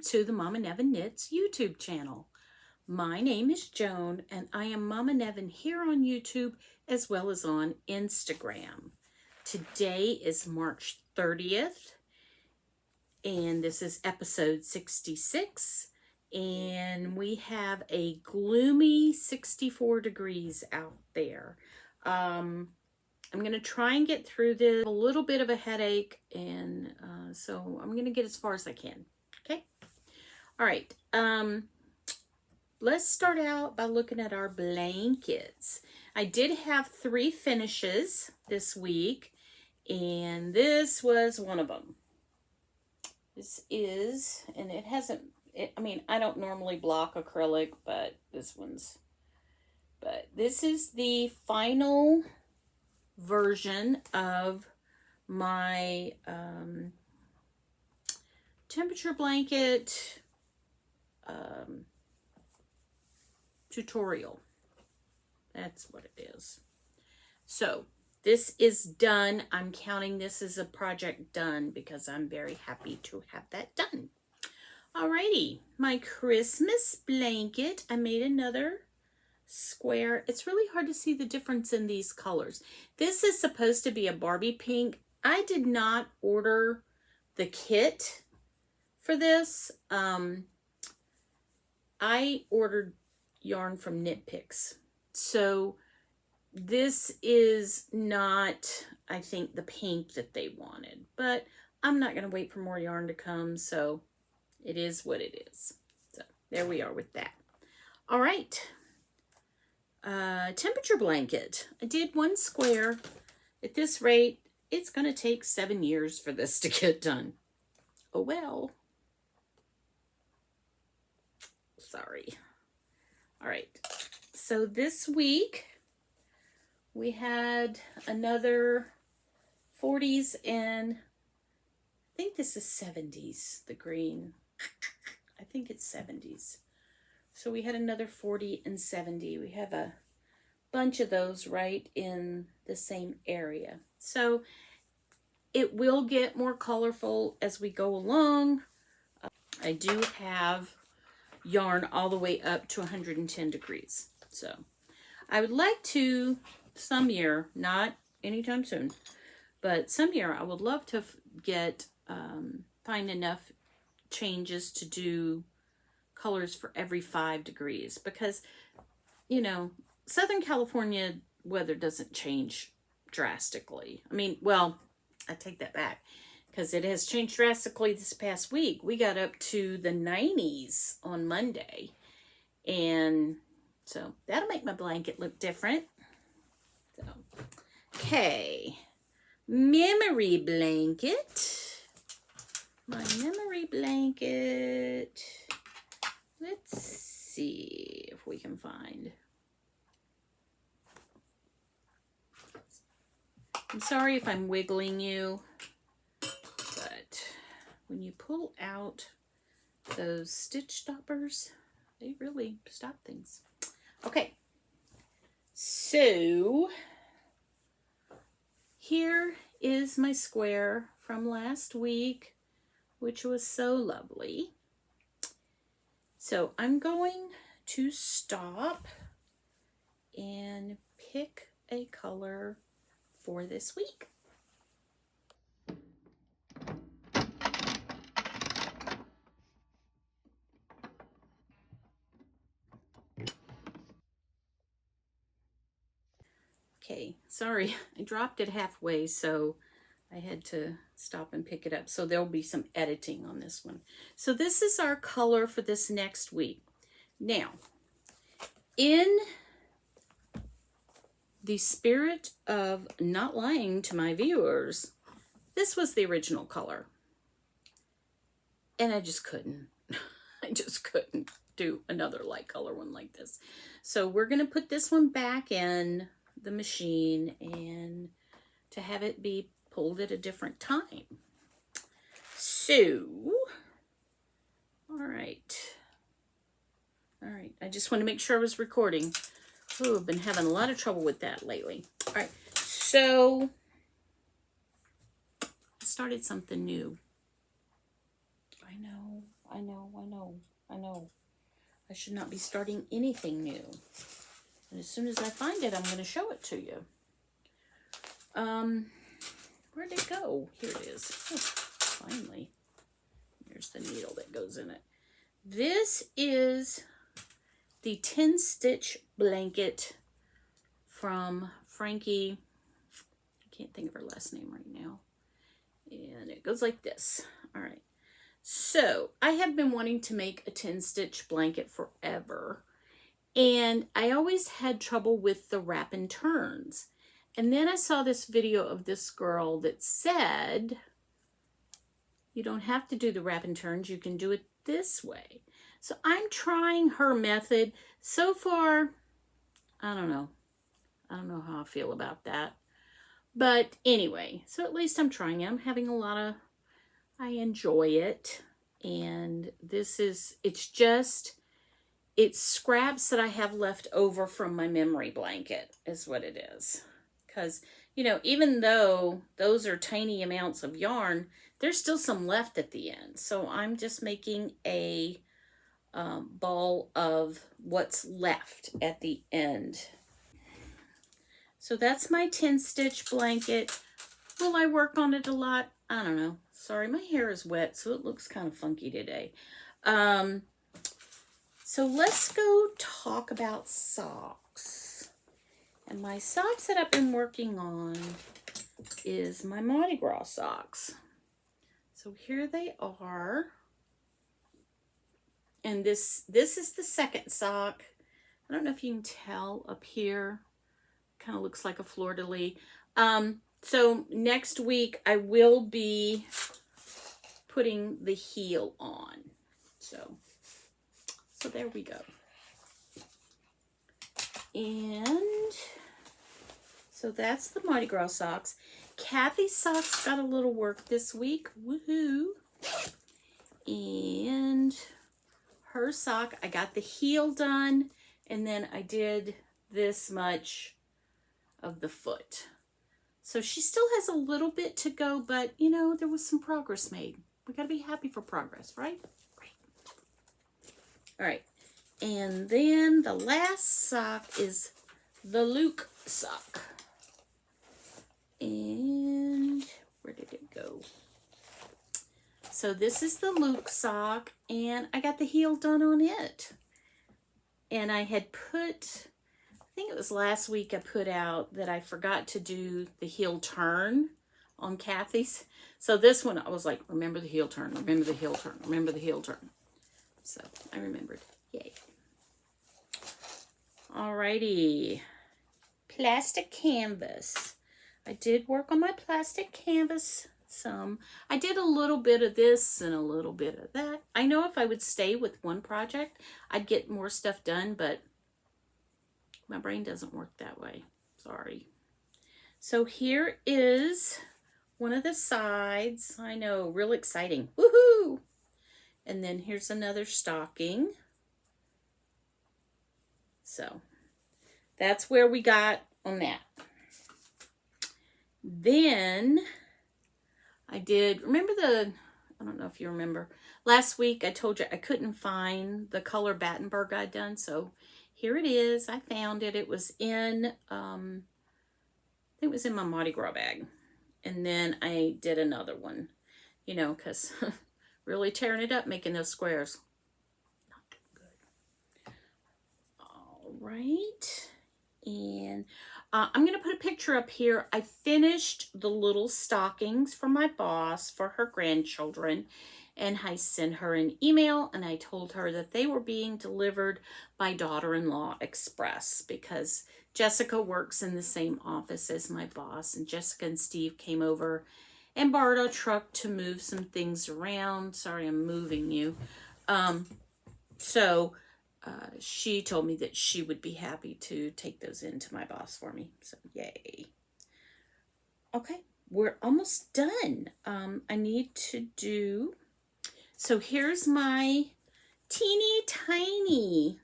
to the Mommanevin Knits YouTube channel. My name is Joan and I am Mommanevin here on YouTube as well as on Instagram. Today is March 30th and this is episode 66 and we have a gloomy 64 degrees out there. I'm going to try and get through this. A little bit of a headache, and so I'm going to get as far as I can. Okay? All right. Let's start out by looking at our blankets. I did have 3 finishes this week, and this was one of them. This is, and it hasn't, I mean, I don't normally block acrylic, but this is the final version of my temperature blanket tutorial. That's what it is. So this is done. I'm counting this as a project done because I'm very happy to have that done. Alrighty, my Christmas blanket. I made another square. It's really hard to see the difference in these colors. This is supposed to be a Barbie pink. I did not order the kit for this. I ordered yarn from Knit Picks. So this is not, I think, the pink that they wanted, but I'm not going to wait for more yarn to come, so it is what it is. So there we are with that. All right. Temperature blanket. I did 1 square. At this rate, it's going to take 7 years for this to get done. Oh well. Sorry. All right. So this week, we had another 40s and I think this is 70s, the green. I think it's 70s. So we had another 40 and 70. We have a bunch of those right in the same area. So it will get more colorful as we go along. I do have yarn all the way up to 110 degrees. So I would like to, some year, not anytime soon, but some year I would love to find enough changes to do colors for every 5 degrees because, you know, Southern California weather doesn't change drastically. I mean, well, I take that back because it has changed drastically this past week. We got up to the 90s on Monday, and so that'll make my blanket look different. So, okay, memory blanket. My memory blanket. Let's see if we can find. I'm sorry if I'm wiggling you, but when you pull out those stitch stoppers, they really stop things. Okay, so here is my square from last week, which was so lovely. So I'm going to stop and pick a color for this week. Okay, sorry, I dropped it halfway, so I had to stop and pick it up. So there'll be some editing on this one. So this is our color for this next week. Now, in the spirit of not lying to my viewers, this was the original color. And I just couldn't. I just couldn't do another light color one like this. So we're going to put this one back in the machine and to have it be pulled at a different time. So, all right. I just want to make sure I was recording. Oh, I've been having a lot of trouble with that lately. All right, so I started something new. I know. I know. I should not be starting anything new. And as soon as I find it, I'm going to show it to you. Where'd it go? Here it is. Oh, finally. Here's the needle that goes in it. This is the 10-stitch blanket from Frankie. I can't think of her last name right now. And it goes like this. All right. So I have been wanting to make a 10-stitch blanket forever. And I always had trouble with the wrap and turns. And then I saw this video of this girl that said, you don't have to do the wrap and turns. You can do it this way. So I'm trying her method. So far, I don't know. I don't know how I feel about that. But anyway, so at least I'm trying it. I'm having I enjoy it. And it's scraps that I have left over from my memory blanket is what it is. Because, even though those are tiny amounts of yarn, there's still some left at the end. So I'm just making a ball of what's left at the end. So that's my 10-stitch blanket. Will I work on it a lot? I don't know. Sorry, my hair is wet, so it looks kind of funky today. So let's go talk about socks. And my socks that I've been working on is my Mardi Gras socks. So here they are. And this is the second sock. I don't know if you can tell up here. Kind of looks like a fleur-de-lis. So next week I will be putting the heel on. So there we go. And so that's the Mardi Gras socks. Kathy's socks got a little work this week. Woohoo! And her sock, I got the heel done, and then I did this much of the foot. So she still has a little bit to go, but there was some progress made. We got to be happy for progress, right? All right, and then the last sock is the Luke sock. And where did it go? So this is the Luke sock, and I got the heel done on it. And I had put, I think it was last week I put out that I forgot to do the heel turn on Kathy's. So this one I was like, remember the heel turn, remember the heel turn, remember the heel turn. So I remembered. Yay. Alrighty. Plastic canvas. I did work on my plastic canvas some. I did a little bit of this and a little bit of that. I know if I would stay with one project, I'd get more stuff done, but my brain doesn't work that way. Sorry. So here is one of the sides. I know, real exciting. Woohoo! And then here's another stocking. So that's where we got on that. Then I did, I don't know if you remember, last week I told you I couldn't find the color Battenberg I'd done, so here it is. I found it. It was in, I think it was in my Mardi Gras bag. And then I did another one, because really tearing it up, making those squares. Not good. All right. And I'm going to put a picture up here. I finished the little stockings for my boss for her grandchildren, and I sent her an email, and I told her that they were being delivered by Daughter-in-Law Express because Jessica works in the same office as my boss, and Jessica and Steve came over and borrowed our truck to move some things around. Sorry, I'm moving you. She told me that she would be happy to take those in to my boss for me. So, yay. Okay, we're almost done. I need to do... So, here's my teeny tiny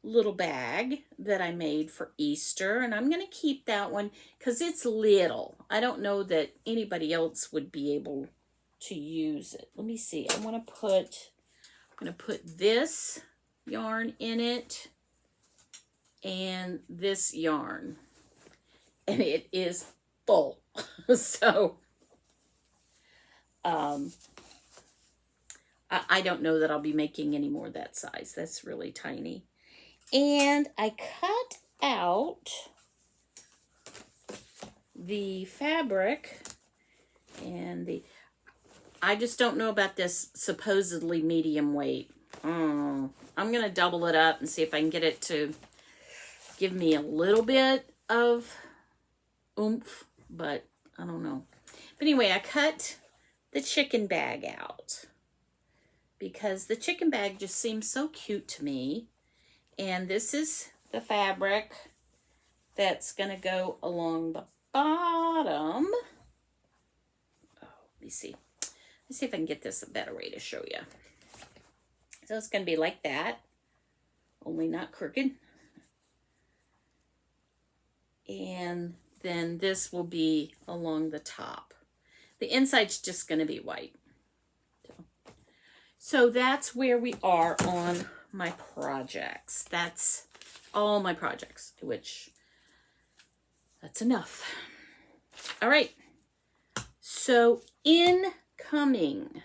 little bag that I made for Easter. And I'm going to keep that one because it's little. I don't know that anybody else would be able to use it. Let me see. I want to put... I'm going to put this yarn in it and this yarn. And it is full. So, I don't know that I'll be making any more that size. That's really tiny. And I cut out the fabric and I just don't know about this supposedly medium weight. I'm going to double it up and see if I can get it to give me a little bit of oomph, but I don't know. But anyway, I cut the chicken bag out because the chicken bag just seems so cute to me. And this is the fabric that's going to go along the bottom. Oh, let me see. Let's see if I can get this a better way to show you. So it's going to be like that, only not crooked. And then this will be along the top. The inside's just going to be white. So that's where we are on my projects. That's all my projects, which that's enough. All right. So incoming,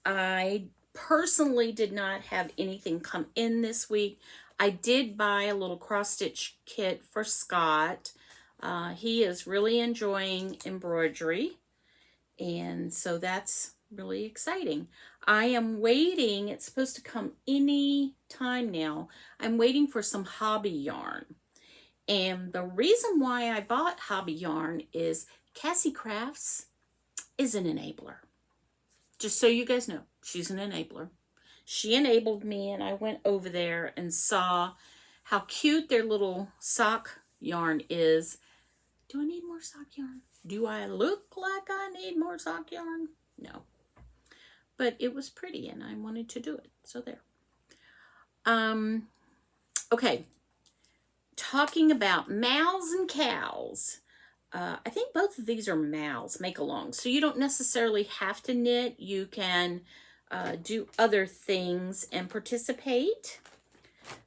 I personally did not have anything come in this week. I did buy a little cross stitch kit for Scott. He is really enjoying embroidery, and so that's really exciting. I am waiting, it's supposed to come any time now. I'm waiting for some hobby yarn. And the reason why I bought hobby yarn is Cassie Crafts is an enabler. Just so you guys know, she's an enabler. She enabled me, and I went over there and saw how cute their little sock yarn is. Do I need more sock yarn? Do I look like I need more sock yarn? No. But it was pretty, and I wanted to do it. So there. Okay. Talking about mals and cows. I think both of these are mals, make-alongs. So you don't necessarily have to knit. You can do other things and participate.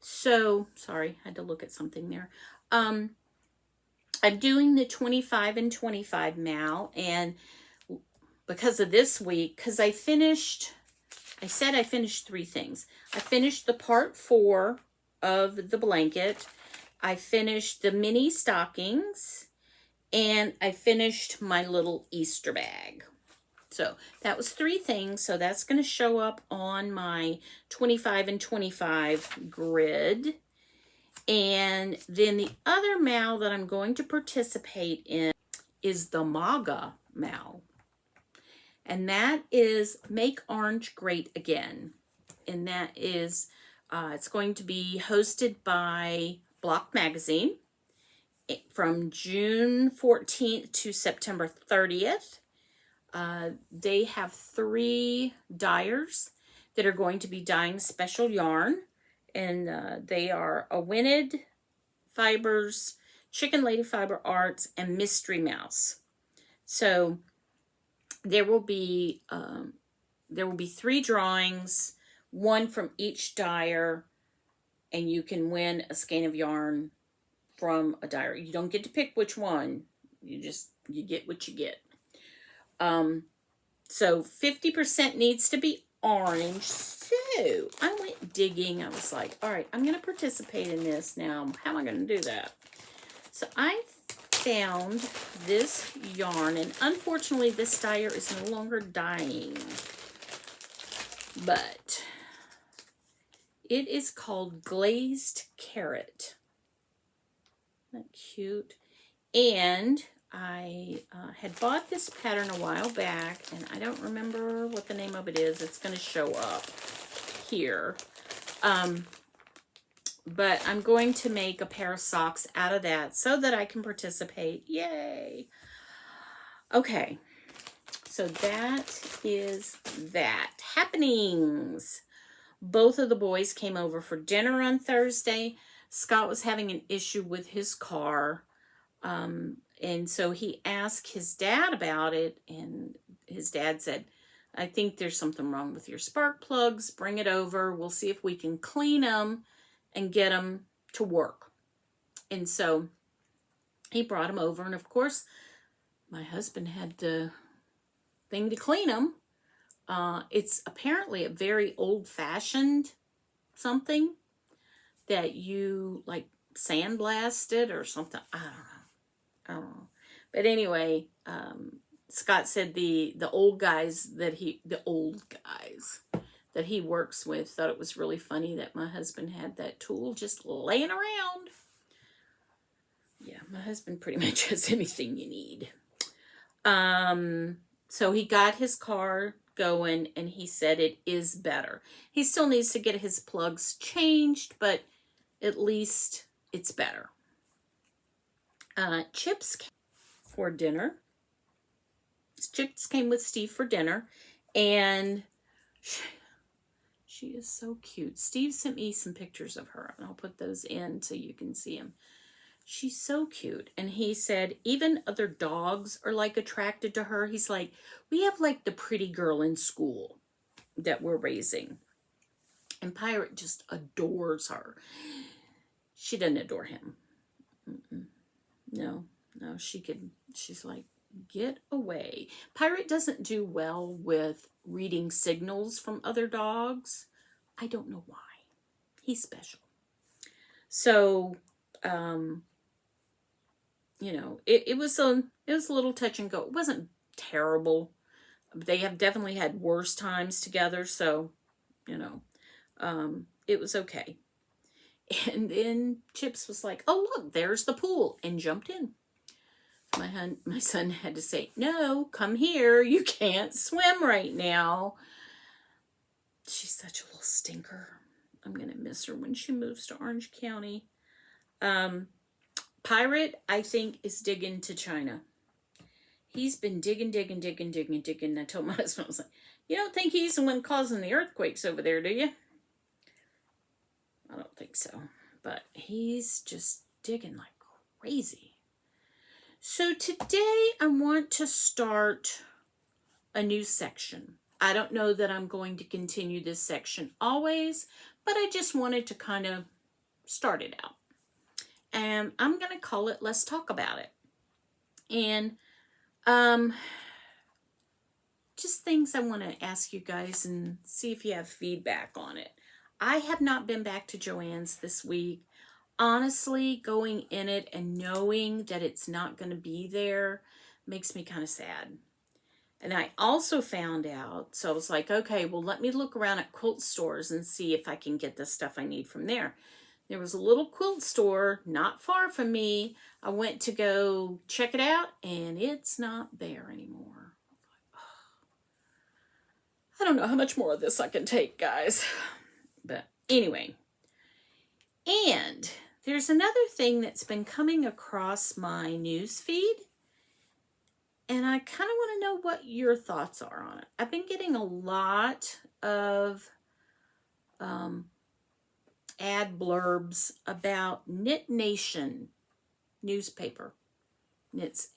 So, sorry, I had to look at something there. I'm doing the 25 and 25 mal, and because of this week, because I said I finished 3 things. I finished the part 4 of the blanket. I finished the mini stockings, and I finished my little Easter bag. So that was 3 things. So that's going to show up on my 25 and 25 grid. And then the other mal that I'm going to participate in is the MAGA mal. And that is Make Orange Great Again. And that is, it's going to be hosted by Block Magazine from June 14th to September 30th. They have 3 dyers that are going to be dyeing special yarn. And they are Awined Fibers, Chicken Lady Fiber Arts, and Mystery Mouse. So there will be 3 drawings, 1 from each dyer, and you can win a skein of yarn from a dyer. You don't get to pick which one. You get what you get. So 50% needs to be orange. So I went digging. I was like, all right, I'm going to participate in this now. How am I going to do that? So I found this yarn, and unfortunately this dyer is no longer dyeing, but it is called Glazed Carrot. Isn't that cute? And I had bought this pattern a while back, and I don't remember what the name of it is. It's going to show up here. But I'm going to make a pair of socks out of that so that I can participate. Yay! Okay, so that is that. Happenings. Both of the boys came over for dinner on Thursday. Scott was having an issue with his car. And so he asked his dad about it, and his dad said, I think there's something wrong with your spark plugs. Bring it over. We'll see if we can clean them and get them to work. And so he brought them over. And of course, my husband had the thing to clean them. It's apparently a very old-fashioned something that you like sandblasted or something. I don't know. But anyway, Scott said the old guys that he works with thought it was really funny that my husband had that tool just laying around. Yeah, my husband pretty much has anything you need. So he got his car going and he said it is better. He still needs to get his plugs changed, but at least it's better. Chips came for dinner. Chips came with Steve for dinner, and she is so cute. Steve sent me some pictures of her, and I'll put those in so you can see them. She's so cute. And he said even other dogs are like attracted to her. He's like, we have like the pretty girl in school that we're raising. And Pirate just adores her. She doesn't adore him. No, she's like, get away. Pirate doesn't do well with reading signals from other dogs. I don't know why. He's special. So, it was a little touch and go. It wasn't terrible. They have definitely had worse times together, so, it was okay. And then Chips was like, oh, look, there's the pool, and jumped in. My son had to say, no, come here. You can't swim right now. She's such a little stinker. I'm going to miss her when she moves to Orange County. Pirate, I think, is digging to China. He's been digging. I told my husband, I was like, you don't think he's the one causing the earthquakes over there, do you? I don't think so. But he's just digging like crazy. So today I want to start a new section. I don't know that I'm going to continue this section always, but I just wanted to kind of start it out. And I'm going to call it Let's Talk About It. And just things I want to ask you guys and see if you have feedback on it. I have not been back to Joann's this week. Honestly, going in it and knowing that it's not going to be there makes me kind of sad. And I also found out, so I was like, okay, well, let me look around at quilt stores and see if I can get the stuff I need from there. There was a little quilt store not far from me. I went to go check it out, and it's not there anymore. I don't know how much more of this I can take, guys. But anyway. And there's another thing that's been coming across my news feed. And I kind of want to know what your thoughts are on it. I've been getting a lot of ad blurbs about Knit Nation newspaper. It's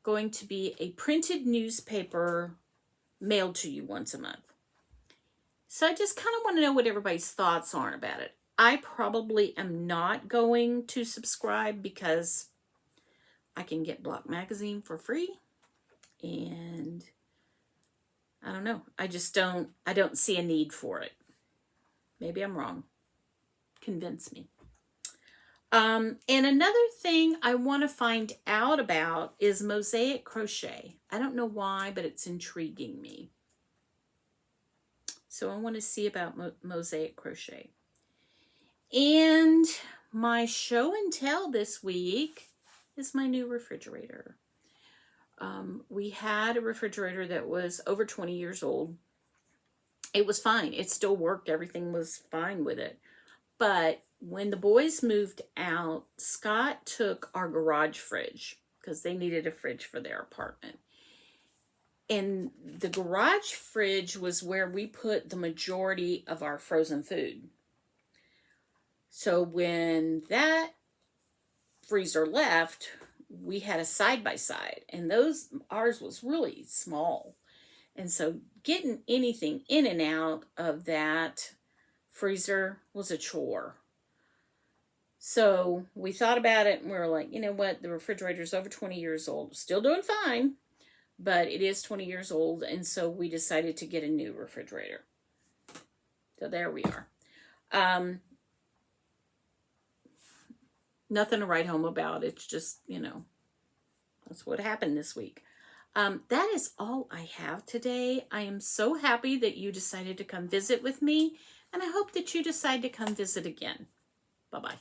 going to be a printed newspaper mailed to you once a month. So I just kind of want to know what everybody's thoughts are about it. I probably am not going to subscribe because I can get Block Magazine for free. And I don't know. I don't see a need for it. Maybe I'm wrong. Convince me. And another thing I want to find out about is mosaic crochet. I don't know why, but it's intriguing me. So I want to see about mosaic crochet. And my show and tell this week is my new refrigerator. We had a refrigerator that was over 20 years old. It was fine. It still worked. Everything was fine with it. But when the boys moved out, Scott took our garage fridge because they needed a fridge for their apartment. And the garage fridge was where we put the majority of our frozen food. So when that freezer left, we had a side-by-side. And ours was really small. And so getting anything in and out of that freezer was a chore. So we thought about it and we were like, you know what? The refrigerator's over 20 years old. Still doing fine, but it is 20 years old. And so we decided to get a new refrigerator. So there we are. Nothing to write home about. It's just, that's what happened this week. That is all I have today. I am so happy that you decided to come visit with me, and I hope that you decide to come visit again. Bye-bye.